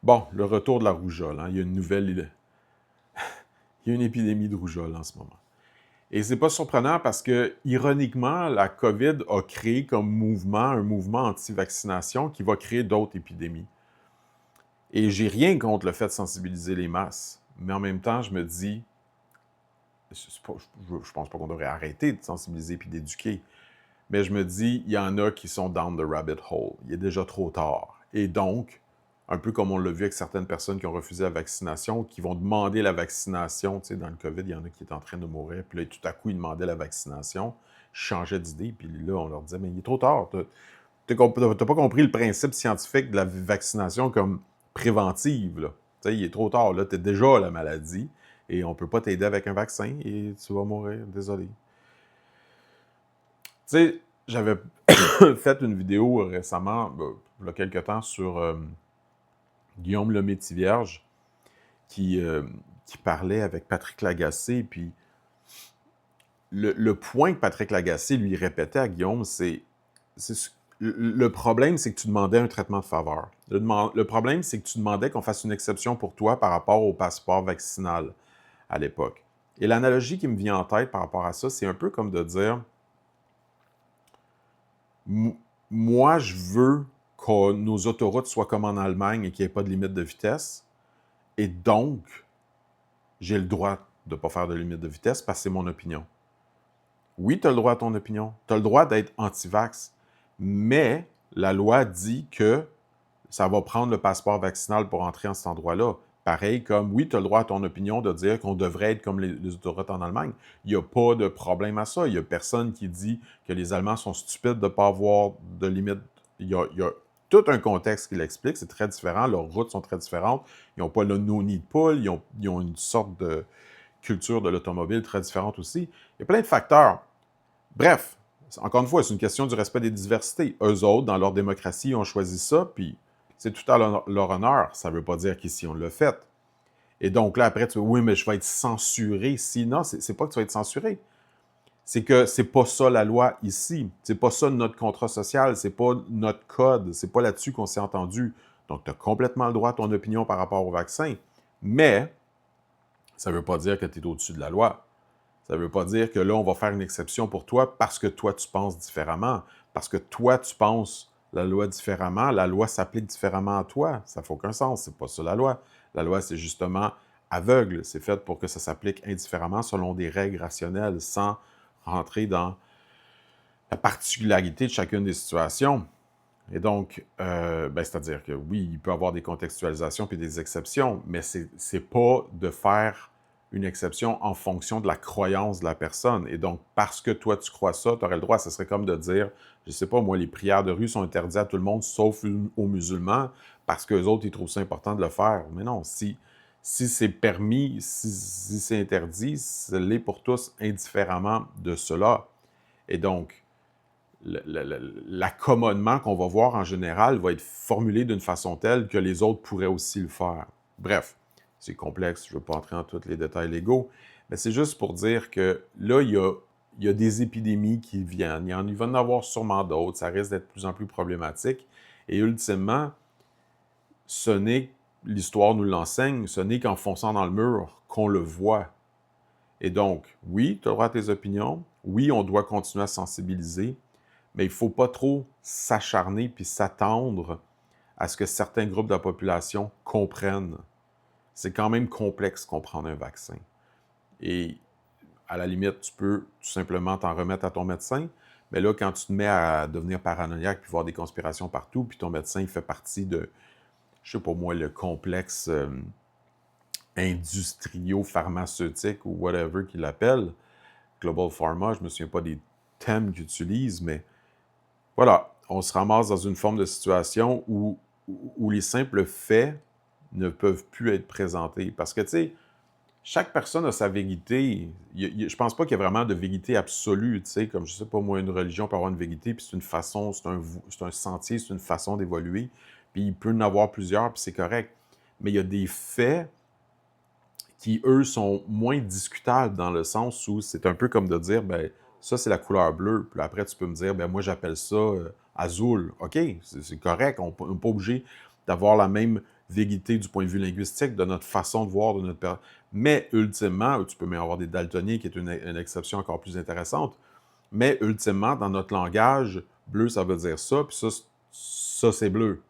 Bon, le retour de la rougeole. Hein. Il y a une épidémie de rougeole en ce moment. Et c'est pas surprenant parce que, ironiquement, la COVID a créé comme mouvement, un mouvement anti-vaccination qui va créer d'autres épidémies. Et j'ai rien contre le fait de sensibiliser les masses. Mais en même temps, je me dis, je pense pas qu'on devrait arrêter de sensibiliser puis d'éduquer. Mais je me dis, il y en a qui sont down the rabbit hole. Il est déjà trop tard. Et donc, un peu comme on l'a vu avec certaines personnes qui ont refusé la vaccination, qui vont demander la vaccination. Tu sais, dans le COVID, il y en a qui étaient en train de mourir. Puis là, tout à coup, ils demandaient la vaccination. Ils changeaient d'idée. Puis là, on leur disait, mais il est trop tard. Tu n'as pas compris le principe scientifique de la vaccination comme préventive. Là. Tu sais, il est trop tard. Là, tu as déjà la maladie. Et on ne peut pas t'aider avec un vaccin. Et tu vas mourir. Désolé. Tu sais, j'avais fait une vidéo récemment, il y a quelques temps, sur Guillaume Lemaitre-Vierge, qui parlait avec Patrick Lagacé. Puis le point que Patrick Lagacé lui répétait à Guillaume, le problème, c'est que tu demandais un traitement de faveur. Le problème, c'est que tu demandais qu'on fasse une exception pour toi par rapport au passeport vaccinal à l'époque. Et l'analogie qui me vient en tête par rapport à ça, c'est un peu comme de dire... Moi, je veux que nos autoroutes soient comme en Allemagne et qu'il n'y ait pas de limite de vitesse. Et donc, j'ai le droit de ne pas faire de limite de vitesse parce que c'est mon opinion. Oui, tu as le droit à ton opinion. Tu as le droit d'être anti-vax. Mais la loi dit que ça va prendre le passeport vaccinal pour entrer en cet endroit-là. Pareil comme, oui, tu as le droit à ton opinion de dire qu'on devrait être comme les autoroutes en Allemagne. Il n'y a pas de problème à ça. Il n'y a personne qui dit que les Allemands sont stupides de ne pas avoir de limite. Il y a tout un contexte qui l'explique. C'est très différent. Leurs routes sont très différentes. Ils n'ont pas le no-need pull. Ils ont une sorte de culture de l'automobile très différente aussi. Il y a plein de facteurs. Bref, encore une fois, c'est une question du respect des diversités. Eux autres, dans leur démocratie, ont choisi ça, puis c'est tout à leur honneur. Ça ne veut pas dire qu'ici, on l'a fait. Et donc là, après, tu dis, oui, mais je vais être censuré. Si, non, c'est pas que tu vas être censuré. C'est que c'est pas ça la loi ici. C'est pas ça notre contrat social. C'est pas notre code. C'est pas là-dessus qu'on s'est entendu. Donc, tu as complètement le droit à ton opinion par rapport au vaccin. Mais, ça ne veut pas dire que tu es au-dessus de la loi. Ça ne veut pas dire que là, on va faire une exception pour toi parce que toi, tu penses différemment. Parce que toi, tu penses la loi différemment. La loi s'applique différemment à toi. Ça n'a aucun sens. C'est pas ça la loi. La loi, c'est justement aveugle. C'est fait pour que ça s'applique indifféremment selon des règles rationnelles sans rentrer dans la particularité de chacune des situations. Et donc, c'est-à-dire que oui, il peut y avoir des contextualisations puis des exceptions, mais c'est pas de faire une exception en fonction de la croyance de la personne. Et donc, parce que toi, tu crois ça, tu aurais le droit. Ce serait comme de dire, je sais pas, moi, les prières de rue sont interdites à tout le monde, sauf aux musulmans, parce qu'eux autres, ils trouvent ça important de le faire. Mais non, si c'est permis, si c'est interdit, c'est l'est pour tous indifféremment de cela. Et donc, l'accommodement qu'on va voir en général va être formulé d'une façon telle que les autres pourraient aussi le faire. Bref, c'est complexe, je ne veux pas entrer dans tous les détails légaux, mais c'est juste pour dire que là, il y a des épidémies qui viennent, il va y en avoir sûrement d'autres, ça risque d'être de plus en plus problématique, et ultimement, ce n'est, l'histoire nous l'enseigne, ce n'est qu'en fonçant dans le mur qu'on le voit. Et donc, oui, tu as le droit à tes opinions, oui, on doit continuer à sensibiliser, mais il ne faut pas trop s'acharner puis s'attendre à ce que certains groupes de la population comprennent. C'est quand même complexe comprendre un vaccin. Et à la limite, tu peux tout simplement t'en remettre à ton médecin, mais là, quand tu te mets à devenir paranoïaque puis voir des conspirations partout, puis ton médecin il fait partie de, je sais pas moi, le complexe industrio-pharmaceutique ou whatever qu'il appelle, Global Pharma, je ne me souviens pas des thèmes qu'il utilise, mais voilà, on se ramasse dans une forme de situation où les simples faits ne peuvent plus être présentés. Parce que, tu sais, chaque personne a sa vérité. Je pense pas qu'il y a vraiment de vérité absolue, tu sais, comme, je sais pas moi, une religion peut avoir une vérité, puis c'est une façon, c'est un sentier, c'est une façon d'évoluer, puis il peut en avoir plusieurs, puis c'est correct. Mais il y a des faits qui, eux, sont moins discutables dans le sens où c'est un peu comme de dire, ben ça, c'est la couleur bleue. Puis après, tu peux me dire, ben moi, j'appelle ça azul. OK, c'est correct. On n'est pas obligé d'avoir la même vérité du point de vue linguistique, de notre façon de voir, de notre... Mais ultimement, tu peux même avoir des daltoniens, qui est une exception encore plus intéressante, mais ultimement, dans notre langage, bleu, ça veut dire ça, puis ça c'est bleu.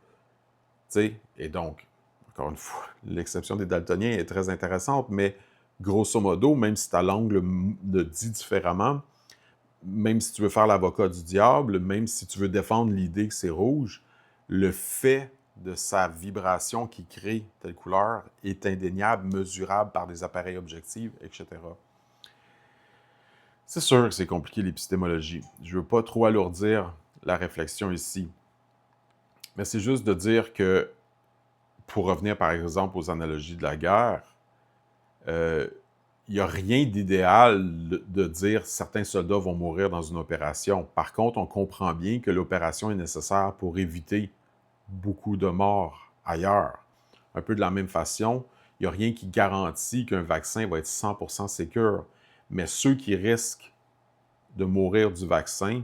T'sais? Et donc, encore une fois, l'exception des daltoniens est très intéressante, mais grosso modo, même si ta langue le dit différemment, même si tu veux faire l'avocat du diable, même si tu veux défendre l'idée que c'est rouge, le fait de sa vibration qui crée telle couleur est indéniable, mesurable par des appareils objectifs, etc. C'est sûr que c'est compliqué l'épistémologie. Je ne veux pas trop alourdir la réflexion ici, mais c'est juste de dire que, pour revenir par exemple aux analogies de la guerre, il n'y a rien d'idéal de dire certains soldats vont mourir dans une opération. Par contre, on comprend bien que l'opération est nécessaire pour éviter beaucoup de morts ailleurs. Un peu de la même façon, il n'y a rien qui garantit qu'un vaccin va être 100% sécure, mais ceux qui risquent de mourir du vaccin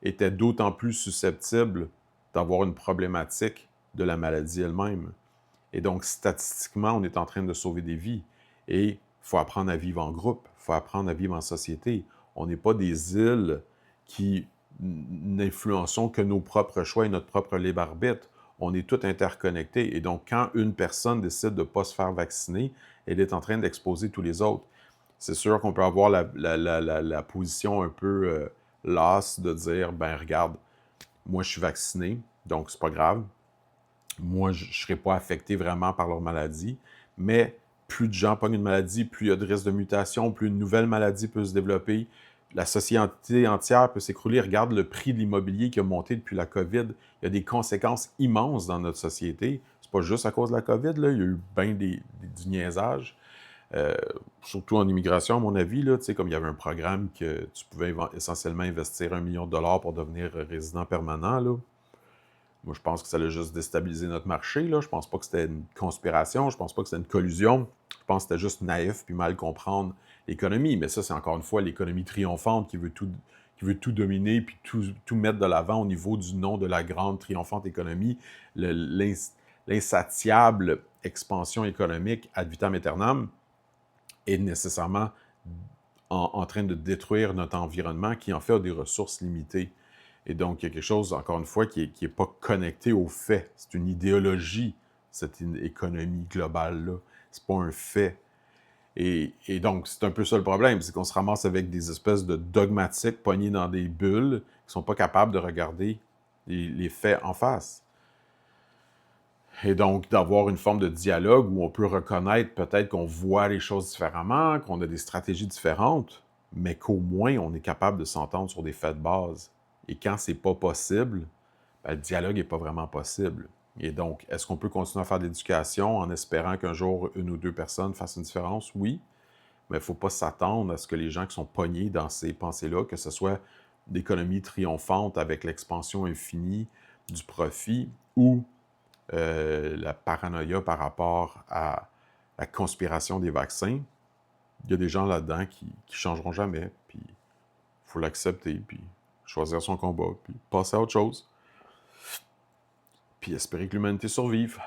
étaient d'autant plus susceptibles d'avoir une problématique de la maladie elle-même. Et donc, statistiquement, on est en train de sauver des vies. Et il faut apprendre à vivre en groupe, il faut apprendre à vivre en société. On n'est pas des îles qui n'influençons que nos propres choix et notre propre libre arbitre. On est tous interconnectés. Et donc, quand une personne décide de ne pas se faire vacciner, elle est en train d'exposer tous les autres. C'est sûr qu'on peut avoir la position un peu lasse de dire, ben regarde, moi je suis vacciné, donc c'est pas grave. Moi, je ne serai pas affecté vraiment par leur maladie, mais plus de gens pognent une maladie, plus il y a de risques de mutation, plus une nouvelle maladie peut se développer. La société entière peut s'écrouler. Regarde le prix de l'immobilier qui a monté depuis la COVID. Il y a des conséquences immenses dans notre société. C'est pas juste à cause de la COVID, là. Il y a eu bien du niaisage. Surtout en immigration, à mon avis, là, comme il y avait un programme que tu pouvais essentiellement investir $1 million pour devenir résident permanent, là. Moi, je pense que ça a juste déstabilisé notre marché. Là. Je pense pas que c'était une conspiration. Je pense pas que c'était une collusion. Je pense que c'était juste naïf puis mal comprendre l'économie. Mais ça, c'est encore une fois l'économie triomphante qui veut tout dominer puis tout mettre de l'avant au niveau du nom de la grande triomphante économie, l'insatiable expansion économique ad vitam aeternam est nécessairement en train de détruire notre environnement qui, en fait, a des ressources limitées. Et donc, il y a quelque chose, encore une fois, qui n'est pas connecté aux faits. C'est une idéologie, cette économie globale-là. C'est pas un fait. Et donc, c'est un peu ça le problème, c'est qu'on se ramasse avec des espèces de dogmatiques pognés dans des bulles qui ne sont pas capables de regarder les faits en face. Et donc, d'avoir une forme de dialogue où on peut reconnaître peut-être qu'on voit les choses différemment, qu'on a des stratégies différentes, mais qu'au moins, on est capable de s'entendre sur des faits de base. Et quand c'est pas possible, ben, le dialogue n'est pas vraiment possible. Et donc, est-ce qu'on peut continuer à faire de l'éducation en espérant qu'un jour, une ou deux personnes fassent une différence? Oui, mais il ne faut pas s'attendre à ce que les gens qui sont pognés dans ces pensées-là, que ce soit l'économie triomphante avec l'expansion infinie du profit ou la paranoïa par rapport à la conspiration des vaccins, il y a des gens là-dedans qui ne changeront jamais, puis il faut l'accepter, puis choisir son combat, puis passer à autre chose, puis espérer que l'humanité survive.